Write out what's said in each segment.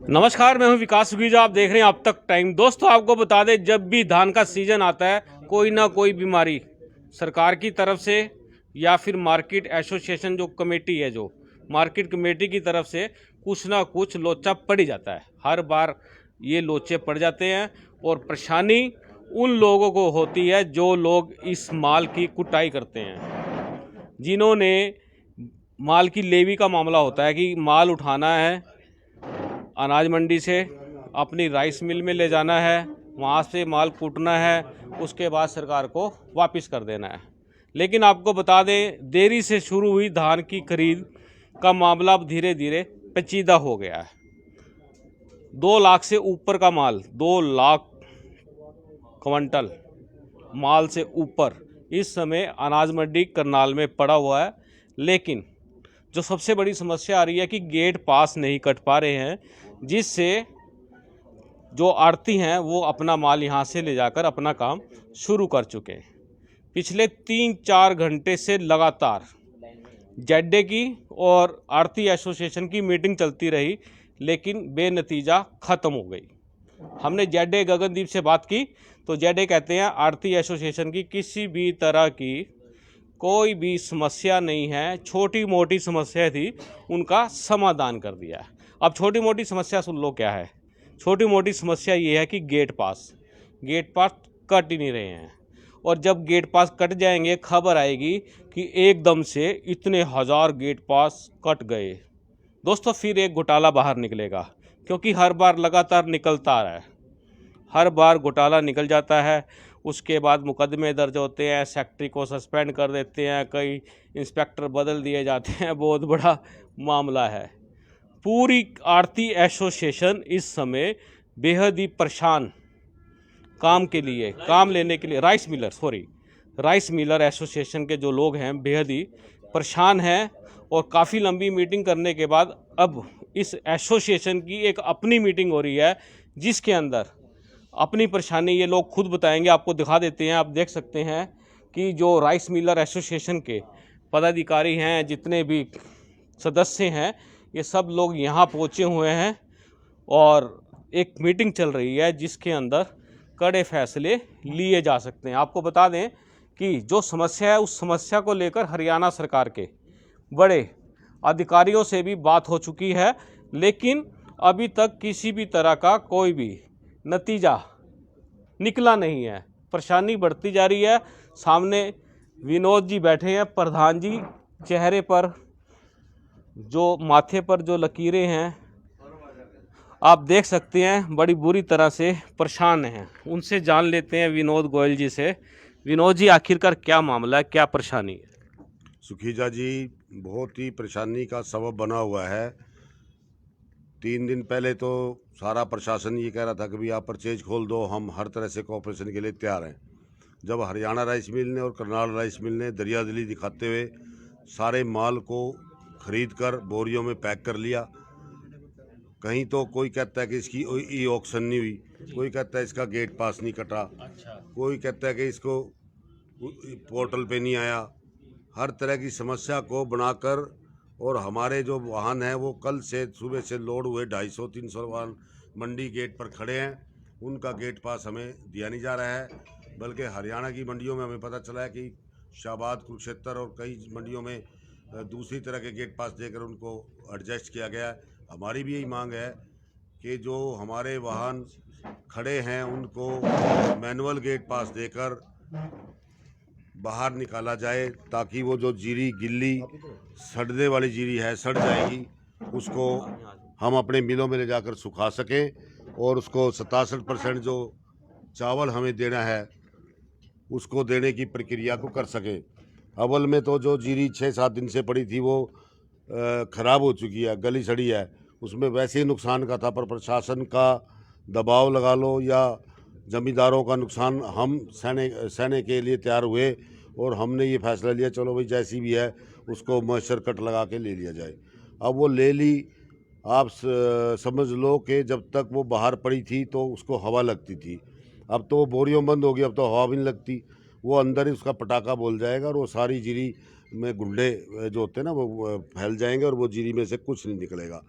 नमस्कार, मैं हूं विकास सुगीजा। आप देख रहे हैं अब तक टाइम। दोस्तों, आपको बता दें, जब भी धान का सीजन आता है कोई ना कोई बीमारी सरकार की तरफ से या फिर मार्केट एसोसिएशन जो कमेटी है, जो मार्केट कमेटी की तरफ से कुछ ना कुछ लोचा पड़ ही जाता है। हर बार ये लोचे पड़ जाते हैं और परेशानी उन लोगों को होती है जो लोग इस माल की कुटाई करते हैं, जिन्होंने माल की लेवी का मामला होता है कि माल उठाना है अनाज मंडी से, अपनी राइस मिल में ले जाना है, वहाँ से माल कूटना है, उसके बाद सरकार को वापस कर देना है। लेकिन आपको बता दें, देरी से शुरू हुई धान की खरीद का मामला अब धीरे धीरे पेचीदा हो गया है। 2 लाख से ऊपर का माल, 2 लाख क्विंटल माल से ऊपर इस समय अनाज मंडी करनाल में पड़ा हुआ है। लेकिन जो सबसे बड़ी समस्या आ रही है कि गेट पास नहीं कट पा रहे हैं, जिससे जो आड़ती हैं वो अपना माल यहाँ से ले जाकर अपना काम शुरू कर चुके हैं। पिछले 3-4 घंटे से लगातार जेडे की और आड़ती एसोसिएशन की मीटिंग चलती रही, लेकिन बेनतीजा ख़त्म हो गई। हमने जेडे गगनदीप से बात की तो जेडे कहते हैं आड़ती एसोसिएशन की किसी भी तरह की कोई भी समस्या नहीं है, छोटी मोटी समस्या थी, उनका समाधान कर दिया है। अब छोटी मोटी समस्या सुन लो क्या है। छोटी मोटी समस्या ये है कि गेट पास कट ही नहीं रहे हैं, और जब गेट पास कट जाएंगे खबर आएगी कि एकदम से इतने हज़ार गेट पास कट गए। दोस्तों, फिर एक घोटाला बाहर निकलेगा, क्योंकि हर बार लगातार निकलता आ रहा है, हर बार घोटाला निकल जाता है। उसके बाद मुकदमे दर्ज होते हैं, सेक्रेटरी को सस्पेंड कर देते हैं, कई इंस्पेक्टर बदल दिए जाते हैं। बहुत बड़ा मामला है। पूरी आड़ती एसोसिएशन इस समय बेहद ही परेशान, काम लेने के लिए राइस मिलर एसोसिएशन के जो लोग हैं बेहद ही परेशान हैं। और काफ़ी लंबी मीटिंग करने के बाद अब इस एसोसिएशन की एक अपनी मीटिंग हो रही है, जिसके अंदर अपनी परेशानी ये लोग खुद बताएंगे। आपको दिखा देते हैं। आप देख सकते हैं कि जो राइस मिलर एसोसिएशन के पदाधिकारी हैं, जितने भी सदस्य हैं, ये सब लोग यहाँ पहुँचे हुए हैं और एक मीटिंग चल रही है जिसके अंदर कड़े फैसले लिए जा सकते हैं। आपको बता दें कि जो समस्या है, उस समस्या को लेकर हरियाणा सरकार के बड़े अधिकारियों से भी बात हो चुकी है, लेकिन अभी तक किसी भी तरह का कोई भी नतीजा निकला नहीं है। परेशानी बढ़ती जा रही है। सामने विनोद जी बैठे हैं, प्रधान जी, चेहरे पर जो माथे पर जो लकीरें हैं आप देख सकते हैं, बड़ी बुरी तरह से परेशान हैं। उनसे जान लेते हैं, विनोद गोयल जी से। विनोद जी, आखिरकार क्या मामला है, क्या परेशानी है? सुखीजा जी, बहुत ही परेशानी का सबब बना हुआ है। 3 दिन पहले तो सारा प्रशासन ये कह रहा था कि भाई आप परचेज खोल दो, हम हर तरह से कोऑपरेशन के लिए तैयार हैं। जब हरियाणा राइस मिल ने और करनाल राइस मिल ने दरियादिली दिखाते हुए सारे माल को खरीद कर बोरियों में पैक कर लिया। कहीं तो कोई कहता है कि इसकी ई ऑक्शन नहीं हुई, कोई कहता है इसका गेट पास नहीं कटा, कोई कहता है कि इसको पोर्टल पे नहीं आया। हर तरह की समस्या को बनाकर, और हमारे जो वाहन हैं वो कल से सुबह से लोड हुए 250-300 वाहन मंडी गेट पर खड़े हैं। उनका गेट पास हमें दिया नहीं जा रहा है, बल्कि हरियाणा की मंडियों में हमें पता चला है कि शाहबाद, कुरुक्षेत्र और कई मंडियों में दूसरी तरह के गेट पास देकर उनको एडजस्ट किया गया है। हमारी भी यही मांग है कि जो हमारे वाहन खड़े हैं उनको मैनुअल गेट पास देकर बाहर निकाला जाए, ताकि वो जो जीरी गिल्ली सड़ने वाली जीरी है, सड़ जाएगी, उसको हम अपने मिलों में ले जाकर सुखा सकें और उसको 67% जो चावल हमें देना है उसको देने की प्रक्रिया को कर सकें। अव्वल में तो जो जीरी 6-7 दिन से पड़ी थी वो ख़राब हो चुकी है, गली सड़ी है, उसमें वैसे ही नुकसान का था, पर प्रशासन का दबाव लगा लो या ज़मींदारों का नुकसान हम सहने के लिए तैयार हुए और हमने ये फैसला लिया, चलो भाई जैसी भी है उसको मॉइस्चर कट लगा के ले लिया जाए। अब वो ले ली, आप समझ लो कि जब तक वो बाहर पड़ी थी तो उसको हवा लगती थी, अब तो वो बोरियों बंद हो गई, अब तो हवा भी नहीं लगती, वो अंदर ही उसका पटाखा बोल जाएगा और वो सारी जीरी में गुंडे जो होते हैं ना वो फैल जाएंगे और वो जीरी में से कुछ नहीं निकलेगा।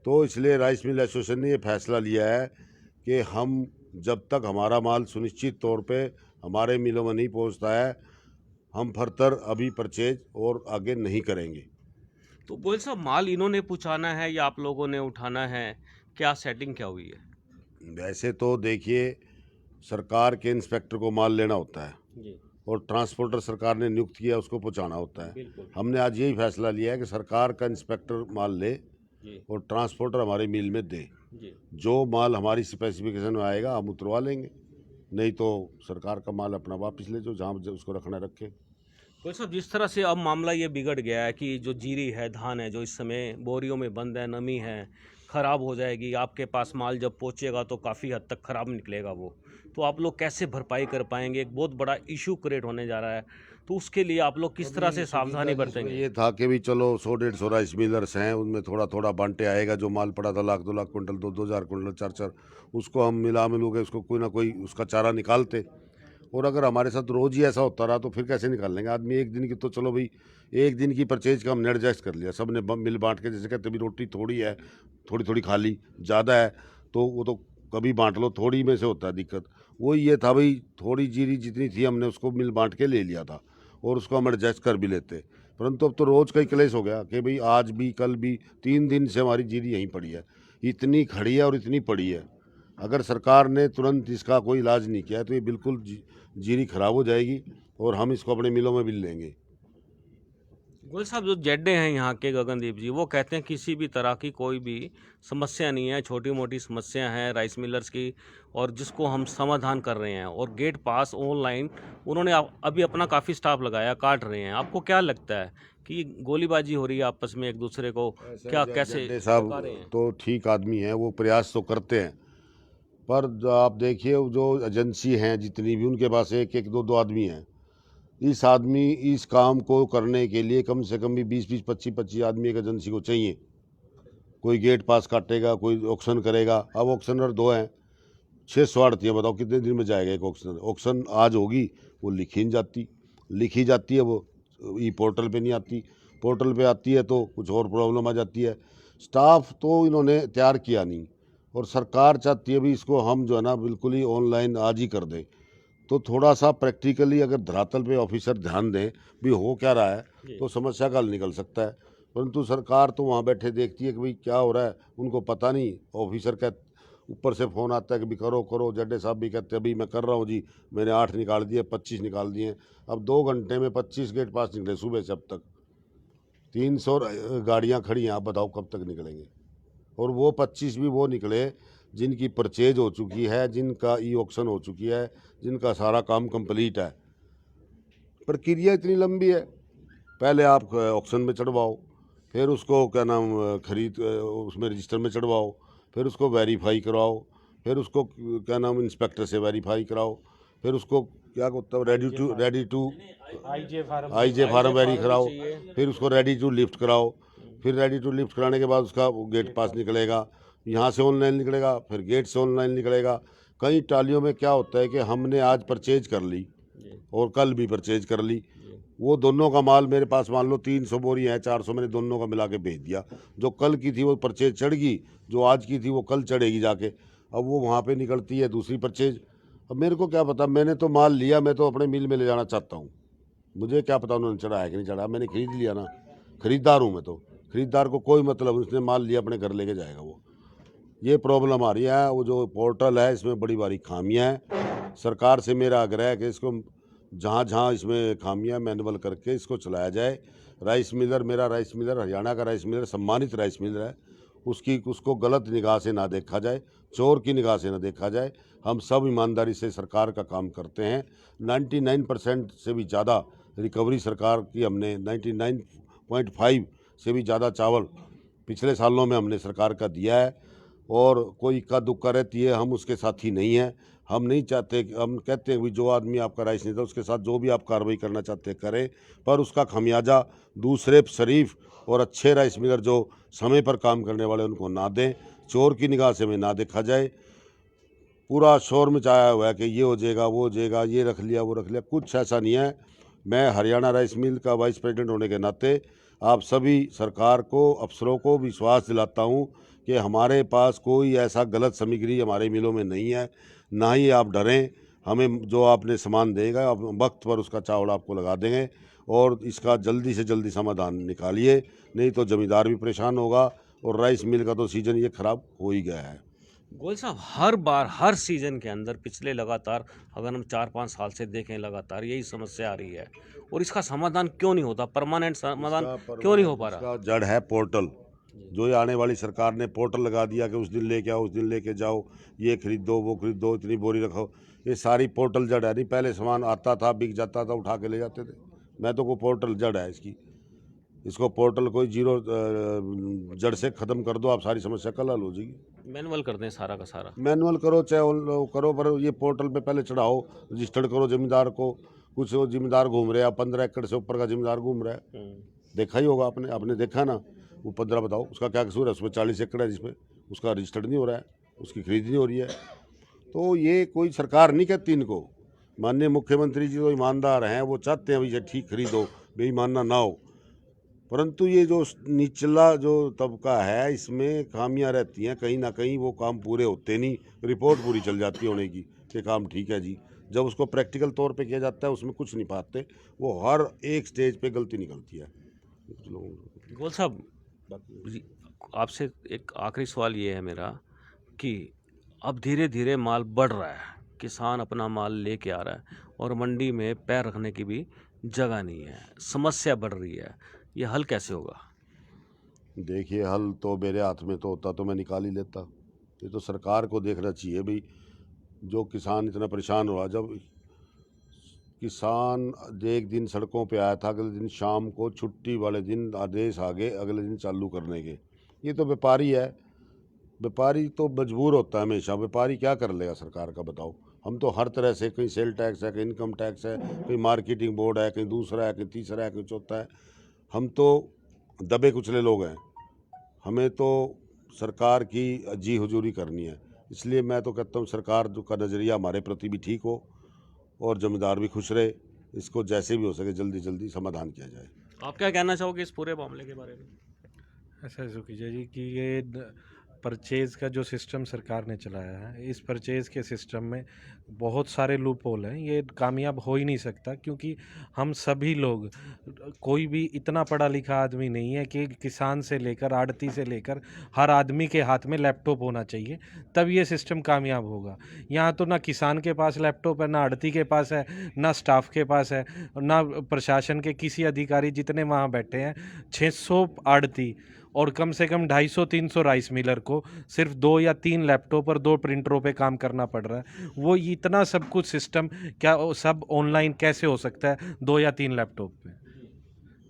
तो इसलिए राइस मिल एसोसिएशन ने ये फैसला लिया है कि हम जब तक हमारा माल सुनिश्चित तौर पे हमारे मिलों में नहीं पहुंचता है, हम फर्दर अभी परचेज और आगे नहीं करेंगे। तो गोयल साहब, माल इन्होंने पहुंचाना है या आप लोगों ने उठाना है? क्या सेटिंग क्या हुई है? वैसे तो देखिए, सरकार के इंस्पेक्टर को माल लेना होता है जी और ट्रांसपोर्टर सरकार ने नियुक्त किया, उसको पहुंचाना होता है। बिल्कुल। हमने आज यही फैसला लिया है कि सरकार का इंस्पेक्टर माल ले जी और ट्रांसपोर्टर हमारी मिल में दे। जी। जो माल हमारी स्पेसिफिकेशन में आएगा हम उतरवा लेंगे, नहीं तो सरकार का माल अपना वापस ले, जो जहाँ उसको रखना रखे। गोयल साहब, जिस तरह से अब मामला ये बिगड़ गया है कि जो जीरी है, धान है, जो इस समय बोरियों में बंद है, नमी है, ख़राब हो जाएगी, आपके पास माल जब पहुंचेगा तो काफ़ी हद तक ख़राब निकलेगा वो, तो आप लोग कैसे भरपाई कर पाएंगे? एक बहुत बड़ा इशू क्रिएट होने जा रहा है, तो उसके लिए आप लोग किस तरह से सावधानी बरतेंगे? ये था कि भी चलो 100-150 राइस मिलर्स हैं, उनमें थोड़ा थोड़ा बांटे आएगा। जो माल पड़ा था 1,00,000-2,00,000 कुंटल, 2,000 कुंटल, 4-4, उसको हम मिलू के उसको कोई ना कोई उसका चारा निकालते। और अगर हमारे साथ रोज़ ही ऐसा होता रहा तो फिर कैसे निकाल लेंगे आदमी? एक दिन की तो चलो भाई, एक दिन की परचेज का हमने एडजस्ट कर लिया, सब ने मिल बांट के। जैसे कहते भी रोटी थोड़ी है, थोड़ी थोड़ी खा ली, ज़्यादा है तो वो तो कभी बांट लो, थोड़ी में से होता है दिक्कत। वो ये था भाई, थोड़ी जीरी जितनी थी हमने उसको मिल बांट के ले लिया था और उसको हम एडजस्ट कर भी लेते। परंतु अब तो रोज़ का ही क्लेश हो गया कि भाई आज भी कल भी 3 दिन से हमारी जीरी यहीं पड़ी है, इतनी खड़ी है और इतनी पड़ी है। अगर सरकार ने तुरंत इसका कोई इलाज नहीं किया तो ये बिल्कुल जीरी खराब हो जाएगी और हम इसको अपने मिलों में भी लेंगे। गोयल साहब, जो जेडे हैं यहाँ के गगनदीप जी, वो कहते हैं किसी भी तरह की कोई भी समस्या नहीं है, छोटी मोटी समस्या है राइस मिलर्स की, और जिसको हम समाधान कर रहे हैं। और गेट पास ऑनलाइन उन्होंने अभी अपना काफ़ी स्टाफ लगाया, काट रहे हैं। आपको क्या लगता है कि गोलीबाजी हो रही है आपस में एक दूसरे को? क्या कैसे जड्डे साहब भड़का रहे हैं? तो ठीक आदमी हैं, वो प्रयास तो करते हैं, पर आप देखिए जो एजेंसी हैं जितनी भी, उनके पास एक एक दो दो आदमी हैं। इस काम को करने के लिए कम से कम भी 20-20, 25-25 आदमी एक एजेंसी को चाहिए। कोई गेट पास काटेगा, कोई ऑक्शन करेगा। अब ऑक्शनर 2 हैं, 600 आड़ती है, बताओ कितने दिन में जाएगा एक ऑक्शन? ऑक्शन आज होगी, वो लिखी जाती है, वो ई पोर्टल पे नहीं आती। पोर्टल पे आती है तो कुछ और प्रॉब्लम आ जाती है। स्टाफ तो इन्होंने तैयार किया नहीं और सरकार चाहती है भी इसको हम जो है ना बिल्कुल ही ऑनलाइन आज ही कर दें। तो थोड़ा सा प्रैक्टिकली अगर धरातल पे ऑफिसर ध्यान दें भी हो क्या रहा है तो समस्या का हल निकल सकता है। परंतु सरकार तो वहाँ बैठे देखती है कि भाई क्या हो रहा है, उनको पता नहीं। ऑफिसर का ऊपर से फ़ोन आता है कि भी करो करो। जड्डे साहब भी कहते हैं अभी मैं कर रहा हूँ जी, मैंने 8 निकाल दिए, 25 निकाल दिए। अब 2 घंटे में 25 गेट पास निकले सुबह से अब तक। 300 गाड़ियाँ खड़ी हैं, आप बताओ कब तक निकलेंगे? और वो 25 भी वो निकले जिनकी परचेज हो चुकी है, जिनका ई ऑक्शन हो चुकी है, जिनका सारा काम कंप्लीट है। प्रक्रिया इतनी लंबी है, पहले आप ऑक्शन में चढ़वाओ, फिर उसको क्या नाम उसमें रजिस्टर में चढ़वाओ, फिर उसको वेरीफाई कराओ, फिर उसको क्या नाम इंस्पेक्टर से वेरीफाई कराओ, फिर उसको क्या होता है रेडी टू आईजे फार्म वेरी कराओ, फिर उसको रेडी टू लिफ्ट कराओ, फिर रेडी टू लिफ्ट कराने के बाद उसका गेट पास निकलेगा, यहाँ से ऑनलाइन निकलेगा, फिर गेट से ऑनलाइन निकलेगा। कई टालियों में क्या होता है कि हमने आज परचेज कर ली और कल भी परचेज कर ली, वो दोनों का माल मेरे पास मान लो 300 बोरी है, 400 मैंने दोनों का मिला के भेज दिया। जो कल की थी वो परचेज चढ़ गई, जो आज की थी वो कल चढ़ेगी जाके। अब वो वहाँ पे निकलती है दूसरी परचेज। अब मेरे को क्या पता, मैंने तो माल लिया, मैं तो अपने मिल में ले जाना चाहता हूँ, मुझे क्या पता उन्होंने चढ़ा है कि नहीं चढ़ा। मैंने खरीद लिया ना, खरीदार हूँ मैं तो, खरीदार को कोई मतलब, उसने माल लिया अपने घर लेके जाएगा वो। ये प्रॉब्लम आ रही है। वो जो पोर्टल है इसमें बड़ी बड़ी खामियां हैं। सरकार से मेरा आग्रह है कि इसको जहाँ जहाँ इसमें खामियां मैनुअल करके इसको चलाया जाए। राइस मिलर, मेरा राइस मिलर हरियाणा का राइस मिलर सम्मानित राइस मिलर है, उसको गलत निगाह से ना देखा जाए, चोर की निगाह से ना देखा जाए। हम सब ईमानदारी से सरकार का काम करते हैं। 99% से भी ज़्यादा रिकवरी सरकार की हमने 99.5 से भी ज़्यादा चावल पिछले सालों में हमने सरकार का दिया है। और कोई इक्का दुक्का रहती है, हम उसके साथी नहीं हैं। हम नहीं चाहते, हम कहते हैं कि जो आदमी आपका राइस नहीं था उसके साथ जो भी आप कार्रवाई करना चाहते हैं करें, पर उसका खमियाजा दूसरे शरीफ और अच्छे राइस मिलर जो समय पर काम करने वाले उनको ना दें। चोर की निगाह से में ना देखा जाए। पूरा शोर मचाया हुआ है कि ये हो जाएगा, वो हो जाएगा, ये रख लिया, वो रख लिया, कुछ ऐसा नहीं है। मैं हरियाणा राइस मिल का वाइस प्रेसिडेंट होने के नाते आप सभी सरकार को, अफसरों को विश्वास दिलाता हूँ कि हमारे पास कोई ऐसा गलत सामग्री हमारे मिलों में नहीं है, ना ही आप डरें। हमें जो आपने सामान देगा आप वक्त पर उसका चावल आपको लगा देंगे और इसका जल्दी से जल्दी समाधान निकालिए, नहीं तो ज़मींदार भी परेशान होगा और राइस मिल का तो सीज़न ये ख़राब हो ही गया है। गोयल साहब, हर बार हर सीजन के अंदर पिछले लगातार अगर हम 4-5 साल से देखें लगातार यही समस्या आ रही है और इसका समाधान क्यों नहीं होता, परमानेंट समाधान क्यों नहीं हो पा रहा? इसका जड़ है पोर्टल। जो ये आने वाली सरकार ने पोर्टल लगा दिया कि उस दिन लेके आओ, उस दिन लेके जाओ, ये खरीदो, वो खरीदो, इतनी बोरी रखो, ये सारी पोर्टल जड़ है। नहीं पहले सामान आता था, बिक जाता था, उठा के ले जाते थे। मैं तो को पोर्टल जड़ है इसकी। इसको पोर्टल कोई जीरो जड़ से ख़त्म कर दो, आप सारी समस्या कल हल हो जाएगी। मैनुअल कर दें सारा का सारा। मैनुअल करो चाहे करो, पर ये पोर्टल पे पहले चढ़ाओ, रजिस्टर्ड करो ज़मींदार को। कुछ वो ज़मींदार घूम रहे हैं, 15 एकड़ से ऊपर का ज़मींदार घूम रहा है, देखा ही होगा आपने, आपने देखा ना। वो 15 बताओ उसका क्या कसूर है? उसमें 40 एकड़ है जिसमें उसका रजिस्टर्ड नहीं हो रहा है, उसकी खरीद नहीं हो रही है। तो ये कोई सरकार नहीं कहती इनको। माननीय मुख्यमंत्री जी तो ईमानदार हैं, वो चाहते हैं भैया ठीक खरीदो, बेईमाना ना हो। परंतु ये जो निचला जो तबका है इसमें खामियां रहती हैं, कहीं ना कहीं वो काम पूरे होते नहीं, रिपोर्ट पूरी चल जाती है होने की कि काम ठीक है जी। जब उसको प्रैक्टिकल तौर पे किया जाता है उसमें कुछ नहीं पाते, वो हर एक स्टेज पे गलती निकलती है। गोयल साहब जी, आपसे एक आखिरी सवाल ये है मेरा कि अब धीरे धीरे माल बढ़ रहा है, किसान अपना माल लेके आ रहा है और मंडी में पैर रखने की भी जगह नहीं है, समस्या बढ़ रही है, ये हल कैसे होगा? देखिए, हल तो मेरे हाथ में तो होता तो मैं निकाल ही लेता। ये तो सरकार को देखना चाहिए भाई, जो किसान इतना परेशान हुआ। जब किसान एक दिन सड़कों पे आया था, अगले दिन शाम को छुट्टी वाले दिन आदेश आ गए अगले दिन चालू करने के। ये तो व्यापारी है, व्यापारी तो मजबूर होता है हमेशा। व्यापारी क्या कर लेगा सरकार का, बताओ। हम तो हर तरह से, कहीं सेल टैक्स है, कहीं इनकम टैक्स है, कहीं मार्केटिंग बोर्ड है, कहीं दूसरा है, कहीं तीसरा है, कहीं चौथा है। हम तो दबे कुचले लोग हैं, हमें तो सरकार की जी हुजूरी करनी है। इसलिए मैं तो कहता हूँ सरकार जो का नज़रिया हमारे प्रति भी ठीक हो और जमींदार भी खुश रहे। इसको जैसे भी हो सके जल्दी जल्दी समाधान किया जाए। आप क्या कहना चाहोगे इस पूरे मामले के बारे में? ऐसा कीजिए जी कि ये परचेज़ का जो सिस्टम सरकार ने चलाया है, इस परचेज़ के सिस्टम में बहुत सारे लूप होल हैं। ये कामयाब हो ही नहीं सकता क्योंकि हम सभी लोग, कोई भी इतना पढ़ा लिखा आदमी नहीं है कि किसान से लेकर आड़ती से लेकर हर आदमी के हाथ में लैपटॉप होना चाहिए, तब ये सिस्टम कामयाब होगा। यहाँ तो ना किसान के पास लैपटॉप है, ना आड़ती के पास है, ना स्टाफ के पास है, ना प्रशासन के किसी अधिकारी। जितने वहाँ बैठे हैं 600 आड़ती और कम से कम 250-300 राइस मिलर को सिर्फ 2 या 3 लैपटॉप और 2 प्रिंटरों पे काम करना पड़ रहा है। वो इतना सब कुछ सिस्टम क्या सब ऑनलाइन कैसे हो सकता है 2 या 3 लैपटॉप पे?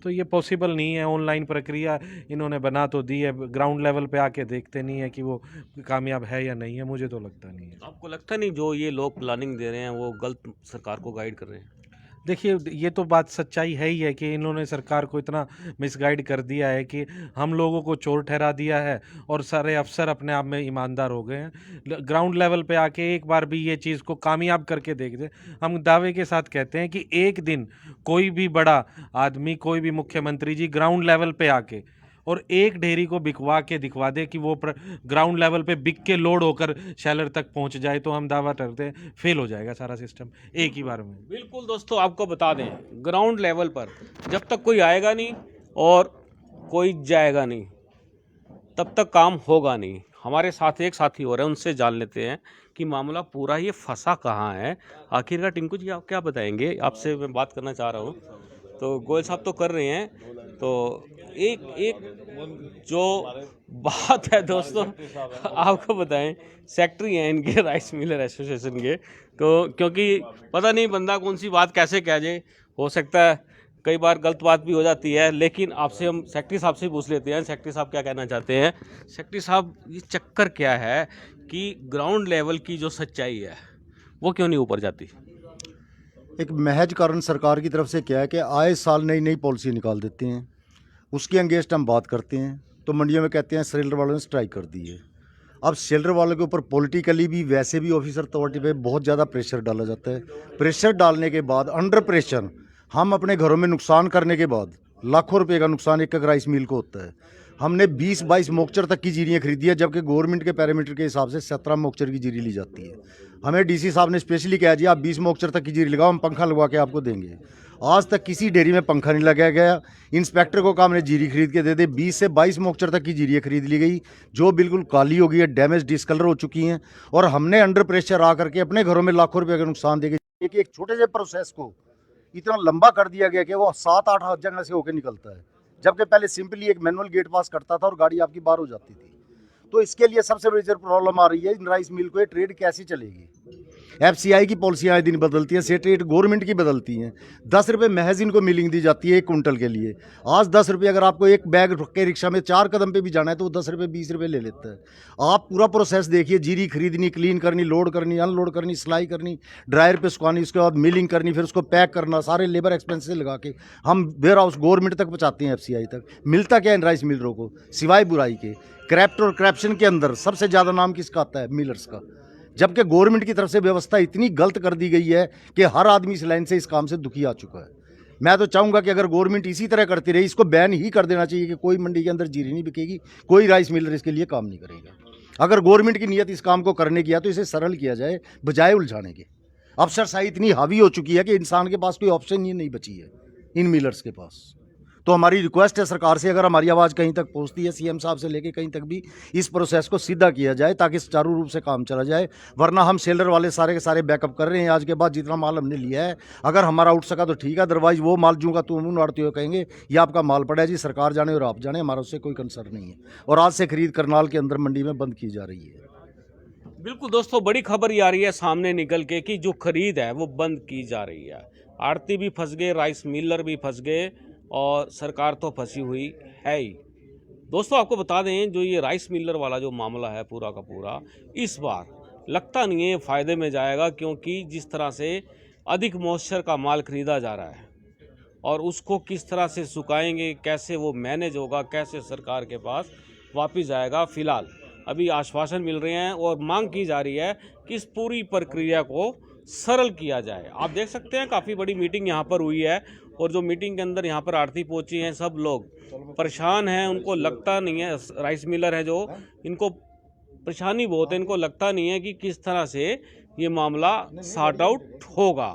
तो ये पॉसिबल नहीं है। ऑनलाइन प्रक्रिया इन्होंने बना तो दी है, ग्राउंड लेवल पे आके देखते नहीं है कि वो कामयाब है या नहीं है। मुझे तो लगता नहीं है। आपको लगता नहीं जो ये लोग प्लानिंग दे रहे हैं वो गलत सरकार को गाइड कर रहे हैं? देखिए, ये तो बात सच्चाई है ही है कि इन्होंने सरकार को इतना मिसगाइड कर दिया है कि हम लोगों को चोर ठहरा दिया है और सारे अफसर अपने आप में ईमानदार हो गए हैं। ग्राउंड लेवल पे आके एक बार भी ये चीज़ को कामयाब करके देख दे। हम दावे के साथ कहते हैं कि एक दिन कोई भी बड़ा आदमी, कोई भी मुख्यमंत्री जी ग्राउंड लेवल पे आके और एक ढेरी को बिकवा के दिखवा दे कि वो ग्राउंड लेवल पे बिक के लोड होकर शैलर तक पहुंच जाए, तो हम दावा करते हैं फेल हो जाएगा सारा सिस्टम एक ही बार में। बिल्कुल दोस्तों, आपको बता दें ग्राउंड लेवल पर जब तक कोई आएगा नहीं और कोई जाएगा नहीं तब तक काम होगा नहीं। हमारे साथ एक साथी हो रहे हैं, उनसे जान लेते हैं कि मामला पूरा ये फंसा कहाँ है आखिरकार। टिंकू जी, आप क्या बताएंगे? आपसे मैं बात करना चाह रहा हूँ। तो गोयल साहब तो कर रहे हैं, तो एक जो बात है दोस्तों, आपको बताएं सेक्रेटरी हैं इनके राइस मिलर एसोसिएशन के, तो क्योंकि पता नहीं बंदा कौन सी बात कैसे कह जाए, हो सकता है कई बार गलत बात भी हो जाती है। लेकिन आपसे हम सेक्रेटरी साहब से पूछ लेते हैं, सेक्रेटरी साहब क्या कहना चाहते हैं। सेक्रेटरी साहब, ये चक्कर क्या है कि ग्राउंड लेवल की जो सच्चाई है वो क्यों नहीं ऊपर जाती? एक महज कारण सरकार की तरफ से क्या है कि आए साल नई नई पॉलिसी निकाल देते हैं, उसके अगेंस्ट हम बात करते हैं तो मंडियों में कहते हैं सेलर वालों ने स्ट्राइक कर दी है। अब सेलर वालों के ऊपर पॉलिटिकली भी, वैसे भी ऑफिसर अथॉरिटी पे बहुत ज़्यादा प्रेशर डाला जाता है। प्रेशर डालने के बाद, अंडर प्रेशर, हम अपने घरों में नुकसान करने के बाद, लाखों रुपए का नुकसान एक राइस मिल को होता है। हमने 20-22 मोक्चर तक की जीरियाँ खरीदी है, जबकि गवर्नमेंट के पैरामीटर के हिसाब से 17 मोक्चर की जीरी ली जाती है। हमें डीसी साहब ने स्पेशली कहा जी आप 20 मोक्चर तक की जीरी लगाओ, हम पंखा लगवा के आपको देंगे। आज तक किसी डेयरी में पंखा नहीं लगाया गया। इंस्पेक्टर को काम ने जीरी खरीद के दे दे, 20 से 22 मोक्चर तक की जीरियाँ खरीद ली गई, जो बिल्कुल काली हो गई है, डैमेज डिसकलर हो चुकी हैं, और हमने अंडर प्रेशर आ करके अपने घरों में लाखों रुपये का नुकसान देके एक छोटे से प्रोसेस को इतना लंबा कर दिया गया कि वो 7-8 जगह से होकर निकलता है, जबकि पहले सिंपली एक मैनुअल गेट पास करता था और गाड़ी आपकी बाहर हो जाती थी। तो इसके लिए सबसे मेजर प्रॉब्लम आ रही है इन राइस मिल को, ये ट्रेड कैसे चलेगी। एफसीआई की पॉलिसियाँ आए दिन बदलती हैं, सेट रेट गवर्नमेंट की बदलती हैं। 10 रुपये महज इनको मिलिंग दी जाती है 1 कुंटल के लिए। आज 10 रुपये अगर आपको एक बैग के रिक्शा में 4 कदम पे भी जाना है तो वो 10 रुपये 20 रुपये ले लेता है। आप पूरा प्रोसेस देखिए, जीरी खरीदनी, क्लीन करनी, लोड करनी, अनलोड करनी, सिलाई करनी, ड्रायर पे सुखानी, उसके बाद मिलिंग करनी, फिर उसको पैक करना, सारे लेबर एक्सपेंसेस लगा के हम वेयर हाउस गवर्नमेंट तक पहुँचाते हैं, एफसीआई तक। मिलता क्या है इन राइस मिलरों को सिवाय बुराई के। क्रैप्ट और क्रैप्शन के अंदर सबसे ज़्यादा नाम किसका आता है? मिलर्स का। जबकि गवर्नमेंट की तरफ से व्यवस्था इतनी गलत कर दी गई है कि हर आदमी इस लाइन से, इस काम से दुखी आ चुका है। मैं तो चाहूँगा कि अगर गवर्नमेंट इसी तरह करती रही, इसको बैन ही कर देना चाहिए कि कोई मंडी के अंदर जीरी नहीं बिकेगी, कोई राइस मिलर इसके लिए काम नहीं करेगा। अगर गवर्नमेंट की नीयत इस काम को करने की है तो इसे सरल किया जाए बजाय उलझाने के। अफसरशाही इतनी हावी हो चुकी है कि इंसान के पास कोई ऑप्शन ही नहीं बची है इन मिलर्स के पास। तो हमारी रिक्वेस्ट है सरकार से, अगर हमारी आवाज़ कहीं तक पहुंचती है, सीएम साहब से लेके कहीं तक भी इस प्रोसेस को सीधा किया जाए ताकि सुचारू रूप से काम चला जाए। वरना हम सेलर वाले सारे के सारे बैकअप कर रहे हैं। आज के बाद जितना माल हमने लिया है, अगर हमारा उठ सका तो ठीक है, अदरवाइज वो माल जूँगा तो मुँह नाड़ते हुए कहेंगे ये आपका माल पड़ा है जी, सरकार जाने और आप जाने, हमारा उससे कोई कंसर्न नहीं है। और आज से खरीद करनाल के अंदर मंडी में बंद की जा रही है। बिल्कुल दोस्तों, बड़ी खबर ये आ रही है सामने निकल के कि जो खरीद है वो बंद की जा रही है। आड़ती भी फंस गए, राइस मिलर भी फंस गए और सरकार तो फंसी हुई है ही। दोस्तों आपको बता दें, जो ये राइस मिलर वाला जो मामला है पूरा का पूरा, इस बार लगता नहीं है फ़ायदे में जाएगा, क्योंकि जिस तरह से अधिक मॉइस्चर का माल खरीदा जा रहा है और उसको किस तरह से सुखाएंगे, कैसे वो मैनेज होगा, कैसे सरकार के पास वापस आएगा। फ़िलहाल अभी आश्वासन मिल रहे हैं और मांग की जा रही है कि इस पूरी प्रक्रिया को सरल किया जाए। आप देख सकते हैं काफ़ी बड़ी मीटिंग यहाँ पर हुई है और जो मीटिंग के अंदर यहाँ पर आड़ती पहुँची हैं, सब लोग परेशान हैं। उनको लगता नहीं है, राइस मिलर है जो, इनको परेशानी बहुत है, इनको लगता नहीं है कि किस तरह से ये मामला सॉर्ट आउट होगा।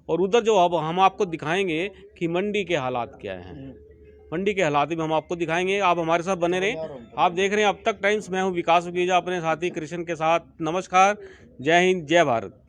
और उधर जो अब हम आपको दिखाएंगे कि मंडी के हालात क्या हैं, मंडी के हालात भी हम आपको दिखाएंगे। आप हमारे साथ बने रहें। आप देख रहे हैं अब तक टाइम्स। मैं हूं विकास वकीजा अपने साथी कृष्ण के साथ। नमस्कार, जय हिंद, जय भारत।